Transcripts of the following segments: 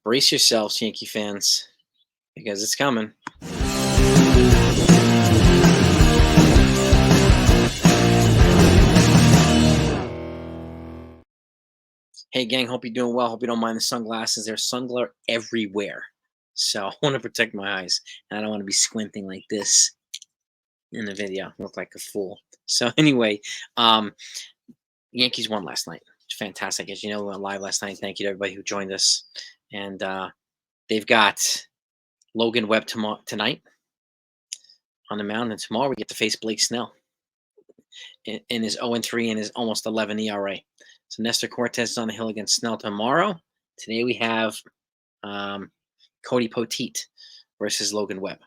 Brace yourselves, Yankee fans, because it's coming. Hey, gang, hope you're doing well. Hope you don't mind the sunglasses. There's sun glare everywhere. So I want to protect my eyes. And I don't want to be squinting like this in the video. Look like a fool. So anyway, Yankees won last night. Fantastic. As you know, we went live last night. Thank you to everybody who joined us. And they've got Logan Webb tonight on the mound. And tomorrow we get to face Blake Snell in his 0-3 and his almost 11 ERA. So Nestor Cortez is on the hill against Snell tomorrow. Today we have Cody Poteet versus Logan Webb.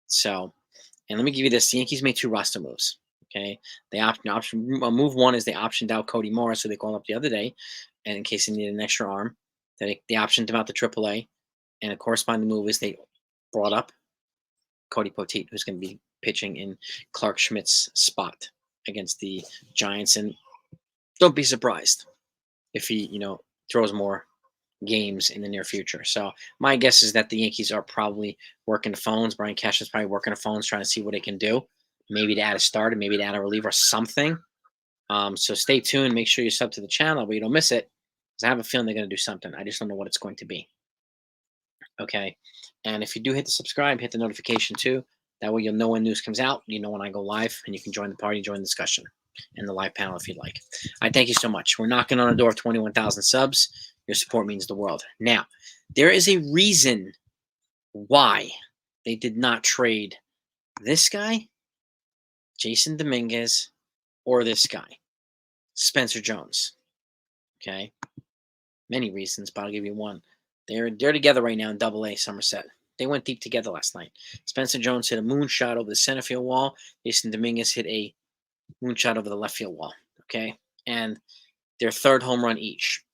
So, and let me give you this: the Yankees made 2 roster moves. Okay, move one is they optioned out Cody Morris, who they called up the other day, and in case they needed an extra arm, they optioned him out to AAA. And a corresponding move is they brought up Cody Poteet, who's going to be pitching in Clark Schmidt's spot against the Giants. And don't be surprised if he, throws more games in the near future. So my guess is that the Yankees are probably working the phones. Brian Cash is probably working the phones, trying to see what they can do. Maybe to add a starter, maybe to add a reliever, something. So stay tuned. Make sure you sub to the channel, but you don't miss it, because I have a feeling they're going to do something. I just don't know what it's going to be. Okay. And if you do hit the subscribe, hit the notification too. That way you'll know when news comes out. You know when I go live, and you can join the party, join the discussion in the live panel if you'd like. I thank you so much. We're knocking on the door of 21,000 subs. Your support means the world. Now, there is a reason why they did not trade this guy, Jason Dominguez, or this guy, Spencer Jones. Okay? Many reasons, but I'll give you one. They're together right now in AA Somerset. They went deep together last night. Spencer Jones hit a moonshot over the center field wall. Jason Dominguez hit a moonshot over the left field wall. Okay? And their third home run each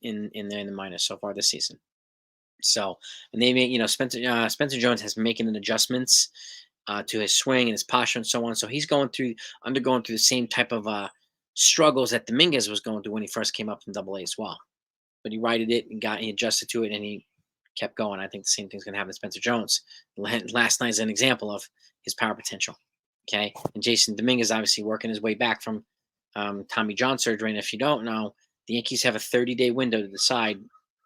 in the minors so far this season. So, and they made, Spencer Jones has been making adjustments to his swing and his posture and so on. So he's undergoing through the same type of struggles that Dominguez was going through when he first came up from AA as well. But he righted it and he adjusted to it, and he kept going. I think the same thing's going to happen to Spencer Jones. Last night is an example of his power potential. Okay, and Jason Dominguez obviously working his way back from Tommy John surgery. And if you don't know, the Yankees have a 30-day window to decide,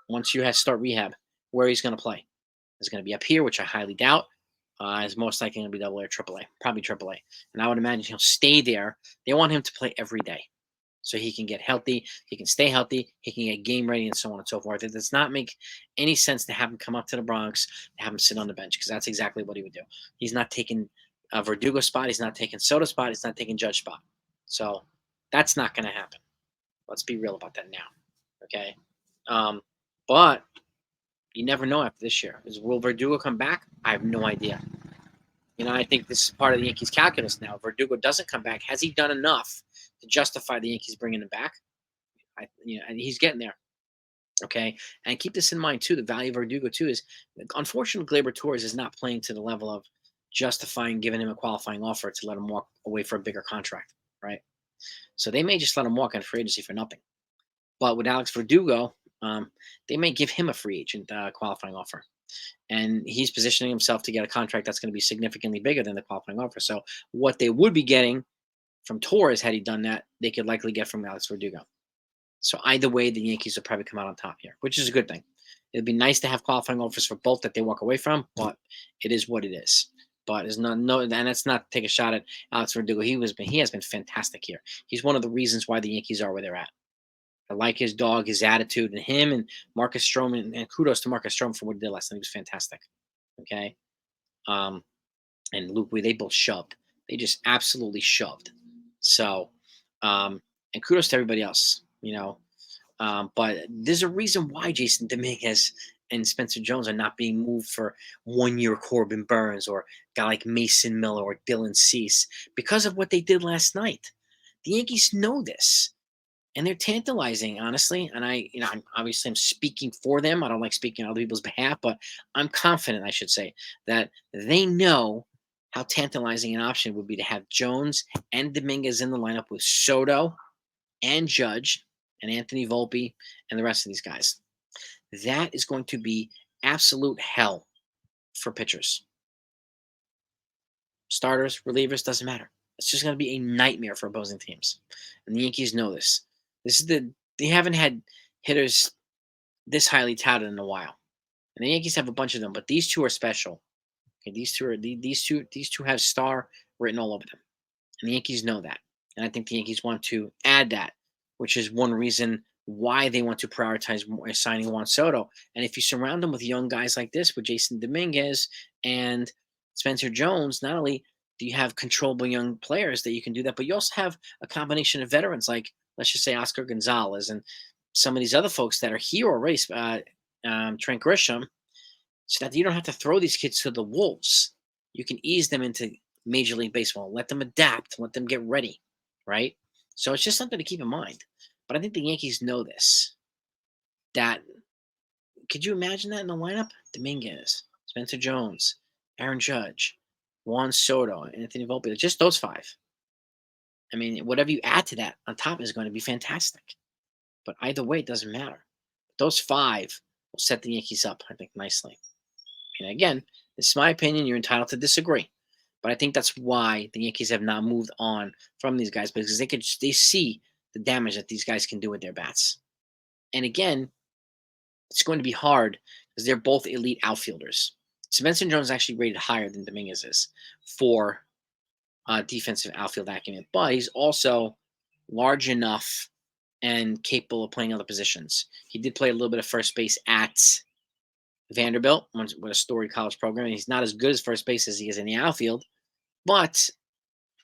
once you start rehab, where he's going to play. Is it going to be up here, which I highly doubt. Is most likely going to be AA or AAA, probably AAA. And I would imagine he'll stay there. They want him to play every day, so he can get healthy, he can stay healthy, he can get game ready, and so on and so forth. It does not make any sense to have him come up to the Bronx, to have him sit on the bench, because that's exactly what he would do. He's not taking Verdugo's spot. He's not taking Soto's spot. He's not taking Judge's spot. So that's not going to happen. Let's be real about that now. Okay? But you never know after this year. Will Verdugo come back? I have no idea. I think this is part of the Yankees' calculus now. If Verdugo doesn't come back, has he done enough to justify the Yankees bringing him back? And he's getting there. Okay, and keep this in mind too. The value of Verdugo too is, unfortunately, Gleyber Torres is not playing to the level of justifying giving him a qualifying offer to let him walk away for a bigger contract, right? So they may just let him walk on free agency for nothing. But with Alex Verdugo, they may give him a free agent qualifying offer. And he's positioning himself to get a contract that's going to be significantly bigger than the qualifying offer. So what they would be getting from Torres, had he done that, they could likely get from Alex Verdugo. So either way, the Yankees will probably come out on top here, which is a good thing. It'd be nice to have qualifying offers for both that they walk away from, but it is what it is. But it's not and that's not to take a shot at Alex Verdugo. He has been fantastic here. He's one of the reasons why the Yankees are where they're at. I like his dog, his attitude, and him and Marcus Stroman. And kudos to Marcus Stroman for what he did last night. He was fantastic. Okay. And Luke, they both shoved. They just absolutely shoved. So, and kudos to everybody else, but there's a reason why Jason Dominguez and Spencer Jones are not being moved for 1 year Corbin Burns or a guy like Mason Miller or Dylan Cease, because of what they did last night. The Yankees know this. And they're tantalizing, honestly. And I'm speaking for them. I don't like speaking on other people's behalf, but I'm confident, I should say, that they know how tantalizing an option would be to have Jones and Dominguez in the lineup with Soto and Judge and Anthony Volpe and the rest of these guys. That is going to be absolute hell for pitchers. Starters, relievers, doesn't matter. It's just going to be a nightmare for opposing teams. And the Yankees know this. They haven't had hitters this highly touted in a while. And the Yankees have a bunch of them, but these two are special. Okay, these two have star written all over them. And the Yankees know that. And I think the Yankees want to add that, which is one reason why they want to prioritize signing Juan Soto. And if you surround them with young guys like this, with Jason Dominguez and Spencer Jones, not only do you have controllable young players that you can do that, but you also have a combination of veterans like, let's just say, Oscar Gonzalez and some of these other folks that are here already, Trent Grisham, so that you don't have to throw these kids to the wolves. You can ease them into Major League Baseball, let them adapt, let them get ready, right? So it's just something to keep in mind. But I think the Yankees know this. That could you imagine that in the lineup? Dominguez, Spencer Jones, Aaron Judge, Juan Soto, Anthony Volpe, just those five. I mean, whatever you add to that on top is going to be fantastic. But either way, it doesn't matter. Those five will set the Yankees up, I think, nicely. And again, this is my opinion. You're entitled to disagree. But I think that's why the Yankees have not moved on from these guys, because they see the damage that these guys can do with their bats. And again, it's going to be hard because they're both elite outfielders. Spencer Jones is actually rated higher than Dominguez is for defensive outfield acumen, but he's also large enough and capable of playing other positions. He did play a little bit of first base at Vanderbilt, with a storied college program, and he's not as good as first base as he is in the outfield, but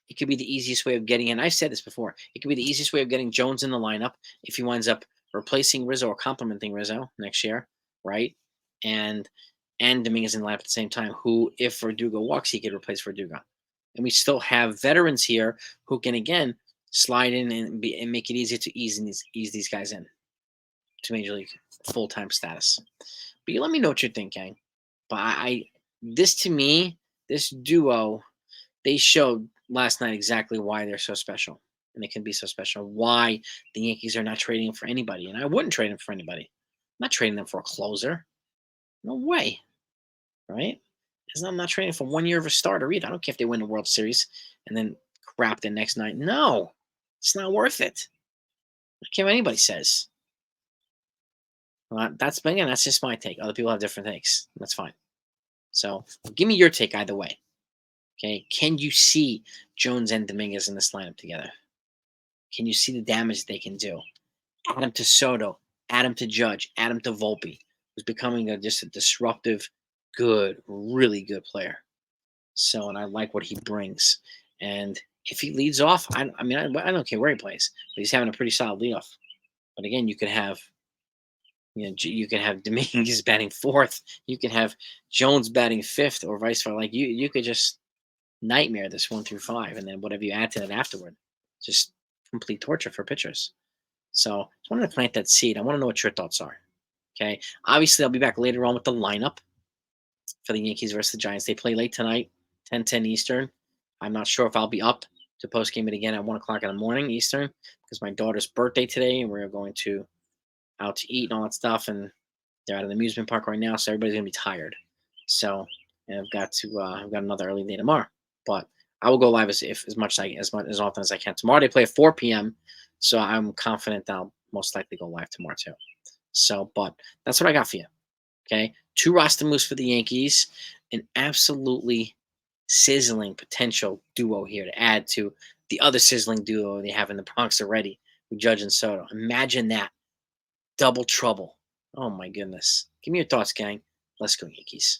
it could be the easiest way of getting in. I've said this before. It could be the easiest way of getting Jones in the lineup if he winds up replacing Rizzo or complementing Rizzo next year, right? And Dominguez in the lineup at the same time, who, if Verdugo walks, he could replace Verdugo. And we still have veterans here who can, again, slide in and make it easier to ease these guys in to Major League full-time status. But you let me know what you think, gang. But this to me, this duo, they showed last night exactly why they're so special. And they can be so special. Why the Yankees are not trading for anybody. And I wouldn't trade them for anybody. I'm not trading them for a closer. No way. Right? I'm not trading for 1 year of a starter either. I don't care if they win the World Series and then crap the next night. No. It's not worth it. I don't care what anybody says. Well, that's just my take. Other people have different takes. That's fine. So give me your take either way. Okay. Can you see Jones and Dominguez in this lineup together? Can you see the damage they can do? Add him to Soto, add him to Judge, add him to Volpe, who's becoming just a disruptive, good, really good player. So, and I like what he brings. And if he leads off, I don't care where he plays, but he's having a pretty solid leadoff. But again, you could have Dominguez batting fourth. You can have Jones batting fifth, or vice versa. Like you could just nightmare this 1 through 5, and then whatever you add to that afterward, just complete torture for pitchers. So I just wanted to plant that seed. I want to know what your thoughts are. Okay. Obviously, I'll be back later on with the lineup for the Yankees versus the Giants. They play late tonight, 10:10 Eastern. I'm not sure if I'll be up to post game it again at 1 o'clock in the morning Eastern, because my daughter's birthday today, and we're going out to eat and all that stuff, and they're at an amusement park right now, so everybody's gonna be tired. So, and I've got another early day tomorrow, but I will go live as often as I can tomorrow. They play at 4 p.m., so I'm confident that I'll most likely go live tomorrow too. So, but that's what I got for you. Okay, 2 roster moves for the Yankees, an absolutely sizzling potential duo here to add to the other sizzling duo they have in the Bronx already with Judge and Soto. Imagine that. Double trouble. Oh my goodness. Give me your thoughts, gang. Let's go, Yankees.